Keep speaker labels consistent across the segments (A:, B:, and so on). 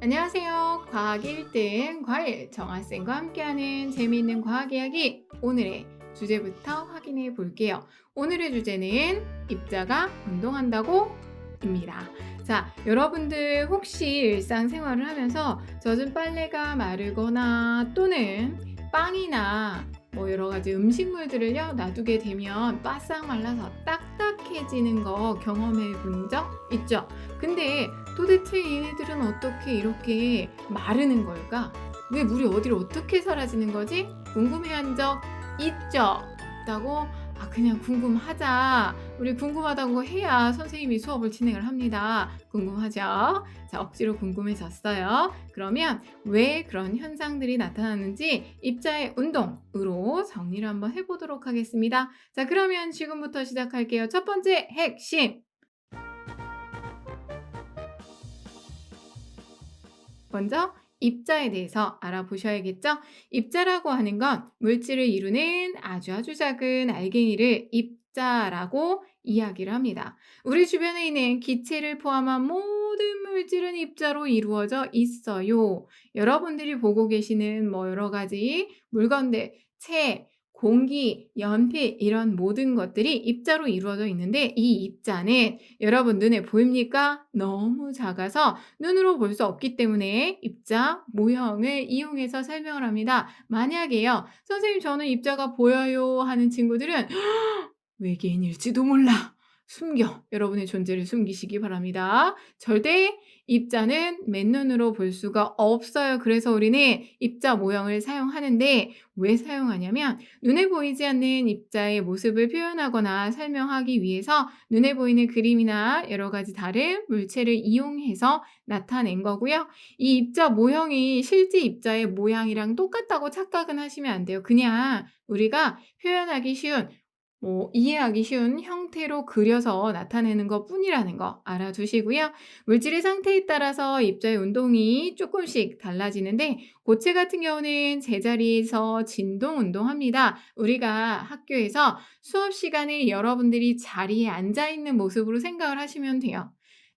A: 안녕하세요. 과학 1등 과일 정아쌤과 함께하는 재미있는 과학 이야기 오늘의 주제부터 확인해 볼게요. 오늘의 주제는 입자가 운동한다고 입니다. 자, 여러분들 혹시 일상생활을 하면서 젖은 빨래가 마르거나 또는 빵이나 여러 가지 음식물들을요 놔두게 되면 바싹 말라서 딱딱해지는 거 경험해 본 적 있죠? 근데 도대체 얘네들은 어떻게 이렇게 마르는 걸까? 왜 물이 어디로 어떻게 사라지는 거지? 궁금해한 적 있죠? 있다고? 그냥 궁금하자. 우리 궁금하다고 해야 선생님이 수업을 진행을 합니다. 궁금하죠? 자, 억지로 궁금해졌어요. 그러면 왜 그런 현상들이 나타나는지 입자의 운동으로 정리를 한번 해보도록 하겠습니다. 자, 그러면 지금부터 시작할게요. 첫 번째 핵심. 먼저 입자에 대해서 알아보셔야겠죠? 입자라고 하는 건 물질을 이루는 아주 작은 알갱이를 입자라고 이야기를 합니다. 우리 주변에 있는 기체를 포함한 모든 물질은 입자로 이루어져 있어요. 여러분들이 보고 계시는 여러 가지 물건들, 책, 공기, 연필 이런 모든 것들이 입자로 이루어져 있는데 이 입자는 여러분 눈에 보입니까? 너무 작아서 눈으로 볼 수 없기 때문에 입자 모형을 이용해서 설명을 합니다. 만약에요, 선생님 저는 입자가 보여요 하는 친구들은 외계인일지도 몰라. 숨겨. 여러분의 존재를 숨기시기 바랍니다. 절대 입자는 맨눈으로 볼 수가 없어요. 그래서 우리는 입자 모형을 사용하는데 왜 사용하냐면 눈에 보이지 않는 입자의 모습을 표현하거나 설명하기 위해서 눈에 보이는 그림이나 여러 가지 다른 물체를 이용해서 나타낸 거고요. 이 입자 모형이 실제 입자의 모양이랑 똑같다고 착각은 하시면 안 돼요. 그냥 우리가 표현하기 쉬운 이해하기 쉬운 형태로 그려서 나타내는 것뿐이라는 거 알아두시고요. 물질의 상태에 따라서 입자의 운동이 조금씩 달라지는데 고체 같은 경우는 제자리에서 진동 운동합니다. 우리가 학교에서 수업 시간에 여러분들이 자리에 앉아 있는 모습으로 생각을 하시면 돼요.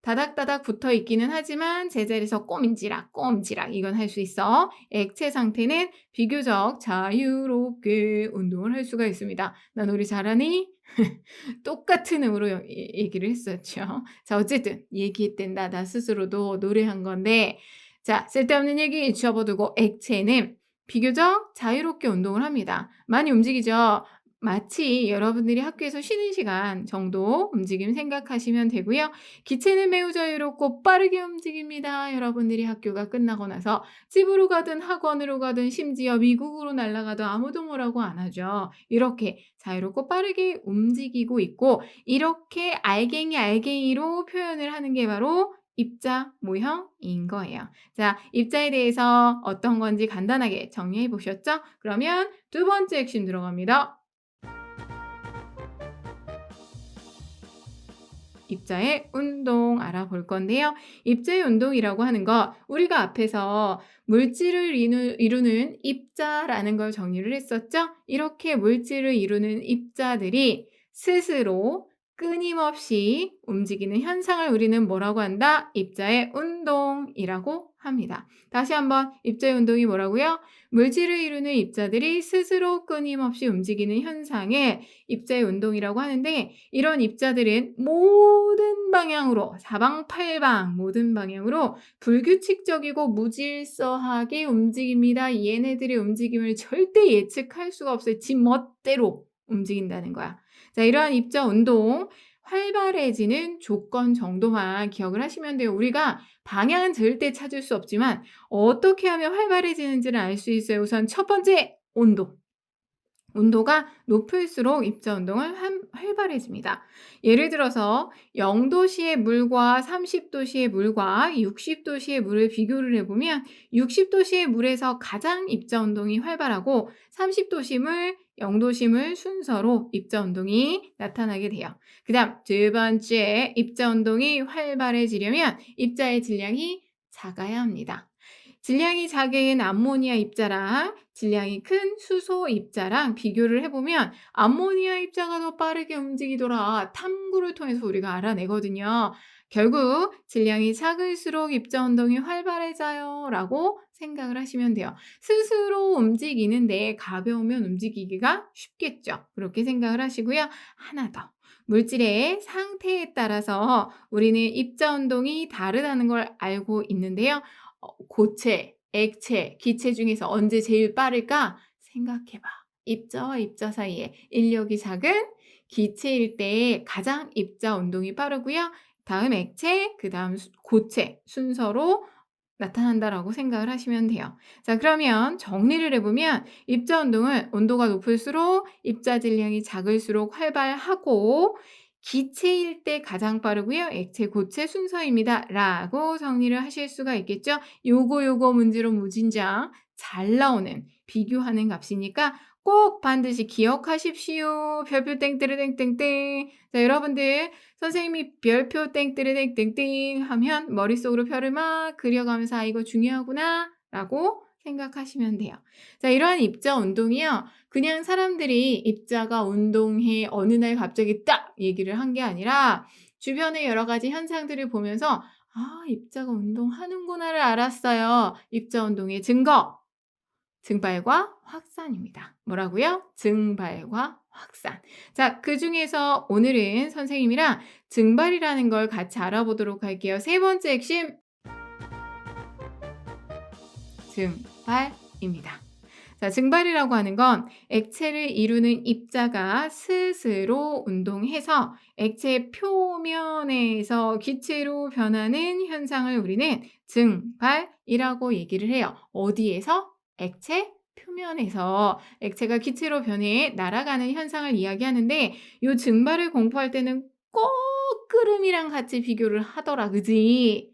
A: 다닥다닥 붙어 있기는 하지만 제자리에서 꼼지락 이건 할 수 있어. 액체 상태는 비교적 자유롭게 운동을 할 수가 있습니다. 나 놀이 잘하니? 똑같은 음으로 얘기를 했었죠. 자, 어쨌든 얘기했던 나 스스로도 노래한 건데, 자, 쓸데없는 얘기 접어두고 액체는 비교적 자유롭게 운동을 합니다. 많이 움직이죠. 마치 여러분들이 학교에서 쉬는 시간 정도 움직임 생각하시면 되고요. 기체는 매우 자유롭고 빠르게 움직입니다. 여러분들이 학교가 끝나고 나서 집으로 가든 학원으로 가든 심지어 미국으로 날아가도 아무도 뭐라고 안 하죠. 이렇게 자유롭고 빠르게 움직이고 있고 이렇게 알갱이로 표현을 하는 게 바로 입자 모형인 거예요. 자, 입자에 대해서 어떤 건지 간단하게 정리해 보셨죠? 그러면 두 번째 핵심 들어갑니다. 입자의 운동 알아볼 건데요. 입자의 운동이라고 하는 거 우리가 앞에서 물질을 이루는 입자라는 걸 정리를 했었죠. 이렇게 물질을 이루는 입자들이 스스로 끊임없이 움직이는 현상을 우리는 뭐라고 한다? 입자의 운동이라고 합니다. 다시 한번 입자의 운동이 뭐라고요? 물질을 이루는 입자들이 스스로 끊임없이 움직이는 현상을 입자의 운동이라고 하는데 이런 입자들은 모든 방향으로 사방팔방 모든 방향으로 불규칙적이고 무질서하게 움직입니다. 얘네들의 움직임을 절대 예측할 수가 없어요. 지 멋대로 움직인다는 거야. 자, 이러한 입자 운동 활발해지는 조건 정도만 기억을 하시면 돼요. 우리가 방향은 절대 찾을 수 없지만 어떻게 하면 활발해지는지를 알 수 있어요. 우선 첫 번째 온도. 온도가 높을수록 입자 운동은 활발해집니다. 예를 들어서 0도씨의 물과 30도씨의 물과 60도씨의 물을 비교를 해보면 60도씨의 물에서 가장 입자 운동이 활발하고 30도씨 물, 0도씨 물 순서로 입자 운동이 나타나게 돼요. 그 다음 두 번째 입자 운동이 활발해지려면 입자의 질량이 작아야 합니다. 질량이 작은 암모니아 입자랑 질량이 큰 수소 입자랑 비교를 해보면 암모니아 입자가 더 빠르게 움직이더라. 탐구를 통해서 우리가 알아내거든요. 결국 질량이 작을수록 입자 운동이 활발해져요 라고 생각을 하시면 돼요. 스스로 움직이는데 가벼우면 움직이기가 쉽겠죠. 그렇게 생각을 하시고요. 하나 더. 물질의 상태에 따라서 우리는 입자 운동이 다르다는 걸 알고 있는데요. 고체, 액체, 기체 중에서 언제 제일 빠를까? 생각해 봐. 입자와 입자 사이에 인력이 작은 기체일 때 가장 입자 운동이 빠르고요. 다음 액체, 그다음 고체 순서로 나타난다라고 생각을 하시면 돼요. 자, 그러면 정리를 해보면 입자 운동은 온도가 높을수록 입자 질량이 작을수록 활발하고 기체일 때 가장 빠르고요. 액체, 고체 순서입니다. 라고 정리를 하실 수가 있겠죠. 요거 문제로 무진장 잘 나오는 비교하는 값이니까 꼭 반드시 기억하십시오. 별표 땡뜨르땡땡땡. 자, 여러분들 선생님이 별표 땡뜨르땡땡땡 하면 머릿속으로 별을 막 그려가면서 '아 이거 중요하구나.'라고 생각하시면 돼요. 자, 이러한 입자 운동이요. 그냥 사람들이 입자가 운동해 어느 날 갑자기 딱 얘기를 한 게 아니라 주변의 여러 가지 현상들을 보면서 '아 입자가 운동하는구나.'를 알았어요. 입자 운동의 증거. 증발과 확산입니다. 뭐라고요? 증발과 확산. 자, 그중에서 오늘은 선생님이랑 증발이라는 걸 같이 알아보도록 할게요. 세 번째 핵심 증발입니다. 자, 증발이라고 하는 건 액체를 이루는 입자가 스스로 운동해서 액체 표면에서 기체로 변하는 현상을 우리는 증발이라고 얘기를 해요. 어디에서? 액체 표면에서 액체가 기체로 변해 날아가는 현상을 이야기하는데 이 증발을 공부할 때는 꼭 끓음이랑 같이 비교를 하더라, 그지?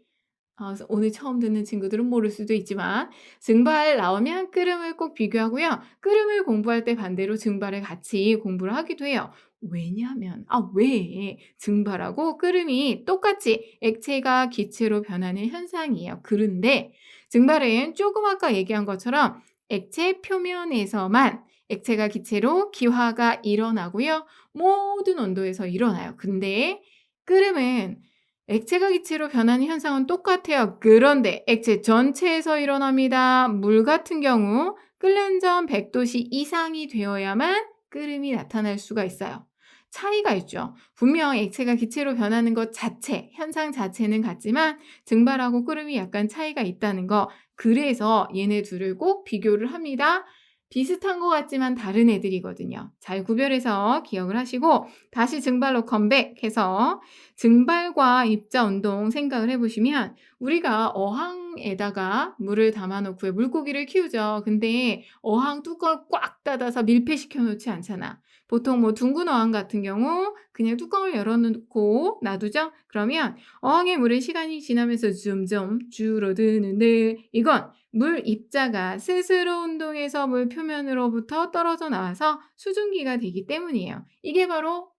A: 그래서 오늘 처음 듣는 친구들은 모를 수도 있지만 증발 나오면 끓음을 꼭 비교하고요. 끓음을 공부할 때 반대로 증발을 같이 공부를 하기도 해요. 왜냐하면 왜 증발하고 끓음이 똑같이 액체가 기체로 변하는 현상이에요. 그런데 증발은 조금 아까 얘기한 것처럼 액체 표면에서만 액체가 기체로 기화가 일어나고요. 모든 온도에서 일어나요. 근데 끓음은 액체가 기체로 변하는 현상은 똑같아요. 그런데 액체 전체에서 일어납니다. 물 같은 경우 끓는 전 100도씨 이상이 되어야만 끓음이 나타날 수가 있어요. 차이가 있죠. 분명 액체가 기체로 변하는 것 자체, 현상 자체는 같지만 증발하고 끓음이 약간 차이가 있다는 거. 그래서 얘네 둘을 꼭 비교를 합니다. 비슷한 것 같지만 다른 애들이거든요. 잘 구별해서 기억을 하시고 다시 증발로 컴백해서 증발과 입자 운동 생각을 해보시면 우리가 어항에다가 물을 담아놓고 물고기를 키우죠. 근데 어항 뚜껑을 꽉 닫아서 밀폐시켜 놓지 않잖아. 보통 뭐 둥근 어항 같은 경우 그냥 뚜껑을 열어놓고 놔두죠. 그러면 어항의 물의 시간이 지나면서 점점 줄어드는데 이건 물 입자가 스스로 운동해서 물 표면으로부터 떨어져 나와서 수증기가 되기 때문이에요. 이게 바로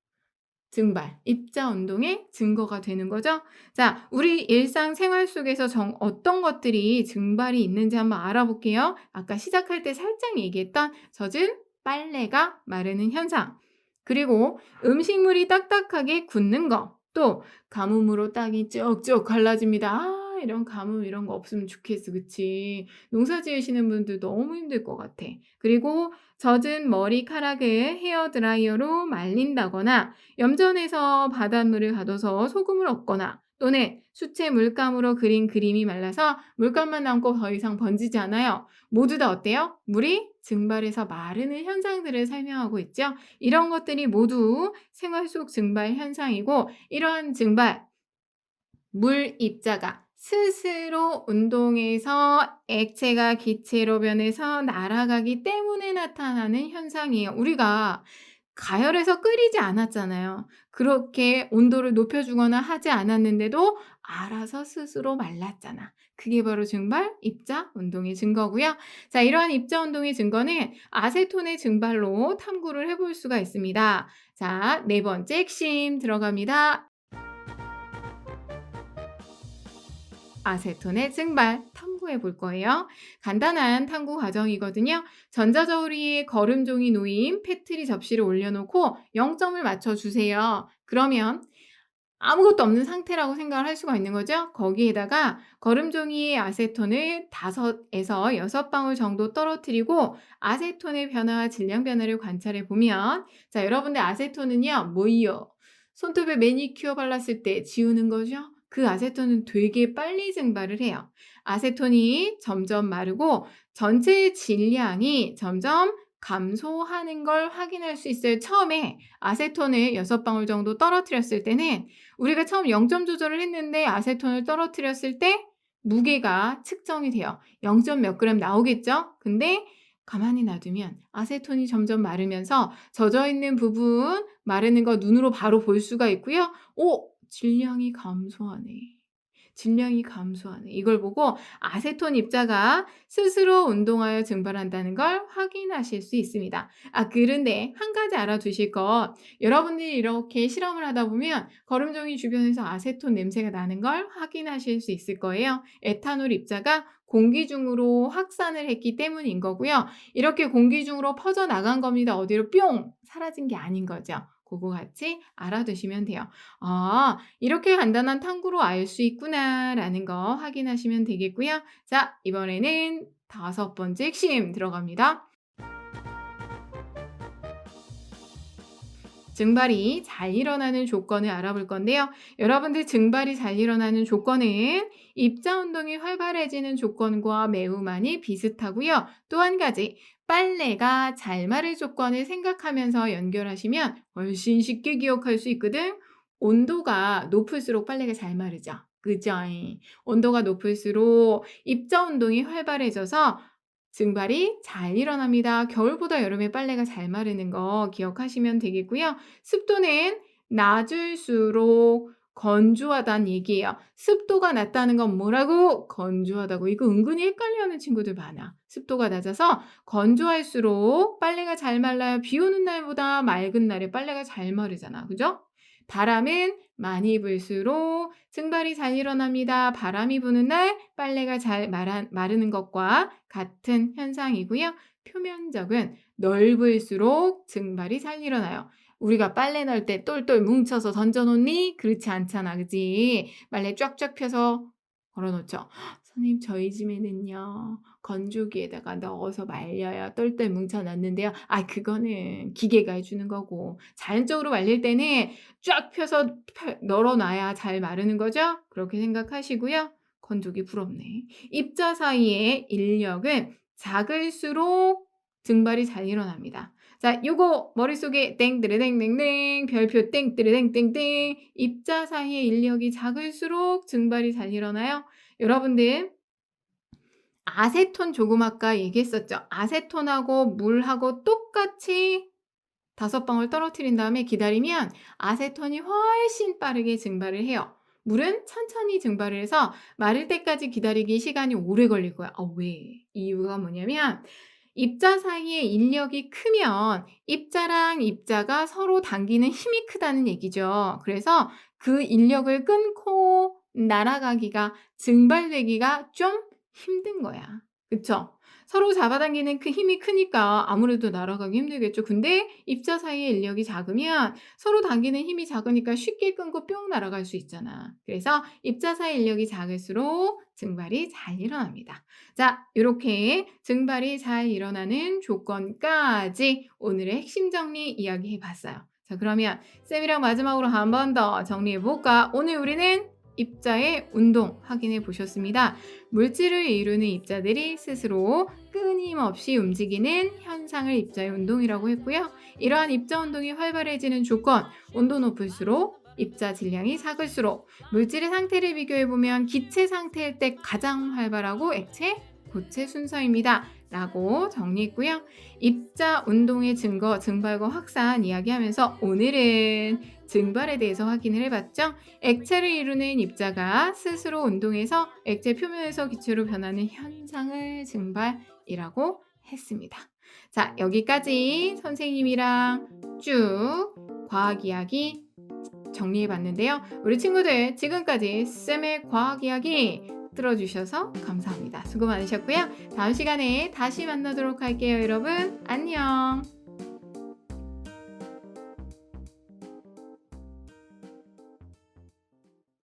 A: 증발, 입자 운동의 증거가 되는 거죠. 자, 우리 일상생활 속에서 어떤 것들이 증발이 있는지 한번 알아볼게요. 아까 시작할 때 살짝 얘기했던 젖은 빨래가 마르는 현상, 그리고 음식물이 딱딱하게 굳는 거, 또 가뭄으로 땅이 쭉쭉 갈라집니다. 이런 가뭄 이런 거 없으면 좋겠어. 그치? 농사 지으시는 분들 너무 힘들 것 같아. 그리고 젖은 머리카락을 헤어드라이어로 말린다거나 염전에서 바닷물을 가둬서 소금을 얻거나 또는 수채 물감으로 그린 그림이 말라서 물감만 남고 더 이상 번지지 않아요. 모두 다 어때요? 물이 증발해서 마르는 현상들을 설명하고 있죠. 이런 것들이 모두 생활 속 증발 현상이고 이러한 증발, 물 입자가 스스로 운동해서 액체가 기체로 변해서 날아가기 때문에 나타나는 현상이에요. 우리가 가열해서 끓이지 않았잖아요. 그렇게 온도를 높여주거나 하지 않았는데도 알아서 스스로 말랐잖아. 그게 바로 증발, 입자 운동의 증거고요. 자, 이러한 입자 운동의 증거는 아세톤의 증발로 탐구를 해볼 수가 있습니다. 자, 네 번째 핵심 들어갑니다. 아세톤의 증발 탐구해 볼 거예요. 간단한 탐구 과정이거든요. 전자저울위에 거름종이 놓인 페트리 접시를 올려놓고 0점을 맞춰주세요. 그러면 아무것도 없는 상태라고 생각을 할 수가 있는 거죠. 거기에다가 거름종이에 아세톤을 5에서 6방울 정도 떨어뜨리고 아세톤의 변화와 질량 변화를 관찰해 보면 자, 여러분들 아세톤은요. 뭐예요? 손톱에 매니큐어 발랐을 때 지우는 거죠. 그 아세톤은 되게 빨리 증발을 해요. 아세톤이 점점 마르고 전체의 질량이 점점 감소하는 걸 확인할 수 있어요. 처음에 아세톤을 6방울 정도 떨어뜨렸을 때는 우리가 처음 0점 조절을 했는데 아세톤을 떨어뜨렸을 때 무게가 측정이 돼요. 0. 몇 그램 나오겠죠? 근데 가만히 놔두면 아세톤이 점점 마르면서 젖어 있는 부분 마르는 거 눈으로 바로 볼 수가 있고요. 오, 질량이 감소하네. 질량이 감소하네. 이걸 보고 아세톤 입자가 스스로 운동하여 증발한다는 걸 확인하실 수 있습니다. 아, 그런데 한 가지 알아두실 것. 여러분들이 이렇게 실험을 하다 보면 거름종이 주변에서 아세톤 냄새가 나는 걸 확인하실 수 있을 거예요. 에탄올 입자가 공기 중으로 확산을 했기 때문인 거고요. 이렇게 공기 중으로 퍼져나간 겁니다. 어디로 뿅! 사라진 게 아닌 거죠. 그거 같이 알아두시면 돼요. 아, 이렇게 간단한 탐구로 알 수 있구나라는 거 확인하시면 되겠고요. 자, 이번에는 5번째 핵심 들어갑니다. 증발이 잘 일어나는 조건을 알아볼 건데요. 여러분들 증발이 잘 일어나는 조건은 입자 운동이 활발해지는 조건과 매우 많이 비슷하고요. 또 한 가지, 빨래가 잘 마를 조건을 생각하면서 연결하시면 훨씬 쉽게 기억할 수 있거든. 온도가 높을수록 빨래가 잘 마르죠. 그죠? 온도가 높을수록 입자 운동이 활발해져서 증발이 잘 일어납니다. 겨울보다 여름에 빨래가 잘 마르는 거 기억하시면 되겠고요. 습도는 낮을수록 건조하다는 얘기예요. 습도가 낮다는 건 뭐라고? 건조하다고. 이거 은근히 헷갈려하는 친구들 많아. 습도가 낮아서 건조할수록 빨래가 잘 말라요. 비 오는 날보다 맑은 날에 빨래가 잘 마르잖아. 그죠? 바람은 많이 불수록 증발이 잘 일어납니다. 바람이 부는 날 빨래가 잘 마르는 것과 같은 현상이고요. 표면적은 넓을수록 증발이 잘 일어나요. 우리가 빨래 넣을 때 똘똘 뭉쳐서 던져놓니? 그렇지 않잖아. 그지? 빨래 쫙쫙 펴서 걸어놓죠. 선생님, 저희 집에는요. 건조기에다가 넣어서 말려요. 똘똘 뭉쳐 놨는데요. 아, 그거는 기계가 해주는 거고. 자연적으로 말릴 때는 쫙 펴서 널어놔야 잘 마르는 거죠? 그렇게 생각하시고요. 건조기 부럽네. 입자 사이의 인력은 작을수록 증발이 잘 일어납니다. 자, 요거 머릿속에 땡뜨르땡땡땡 별표 땡뜨르땡땡땡 입자 사이의 인력이 작을수록 증발이 잘 일어나요. 여러분들 아세톤 조금 아까 얘기했었죠. 아세톤하고 물하고 똑같이 5방울 떨어뜨린 다음에 기다리면 아세톤이 훨씬 빠르게 증발을 해요. 물은 천천히 증발을 해서 마를 때까지 기다리기 시간이 오래 걸릴 거야. 왜? 이유가 뭐냐면 입자 사이의 인력이 크면 입자랑 입자가 서로 당기는 힘이 크다는 얘기죠. 그래서 그 인력을 끊고 날아가기가 증발되기가 좀 힘든 거야. 그쵸? 서로 잡아당기는 그 힘이 크니까 아무래도 날아가기 힘들겠죠. 근데 입자 사이의 인력이 작으면 서로 당기는 힘이 작으니까 쉽게 끊고 뿅 날아갈 수 있잖아. 그래서 입자 사이 인력이 작을수록 증발이 잘 일어납니다. 자, 이렇게 증발이 잘 일어나는 조건까지 오늘의 핵심 정리 이야기해 봤어요. 자, 그러면 쌤이랑 마지막으로 한 번 더 정리해 볼까? 오늘 우리는 입자의 운동 확인해 보셨습니다. 물질을 이루는 입자들이 스스로 끊임없이 움직이는 현상을 입자의 운동이라고 했고요. 이러한 입자 운동이 활발해지는 조건, 온도 높을수록 입자 질량이 작을수록 물질의 상태를 비교해 보면 기체 상태일 때 가장 활발하고 액체, 고체 순서입니다. 라고 정리했고요. 입자 운동의 증거, 증발과 확산 이야기하면서 오늘은 증발에 대해서 확인을 해봤죠. 액체를 이루는 입자가 스스로 운동해서 액체 표면에서 기체로 변하는 현상을 증발이라고 했습니다. 자, 여기까지 선생님이랑 쭉 과학 이야기 정리해봤는데요. 우리 친구들 지금까지 쌤의 과학 이야기 들어주셔서 감사합니다. 수고 많으셨고요. 다음 시간에 다시 만나도록 할게요. 여러분 안녕.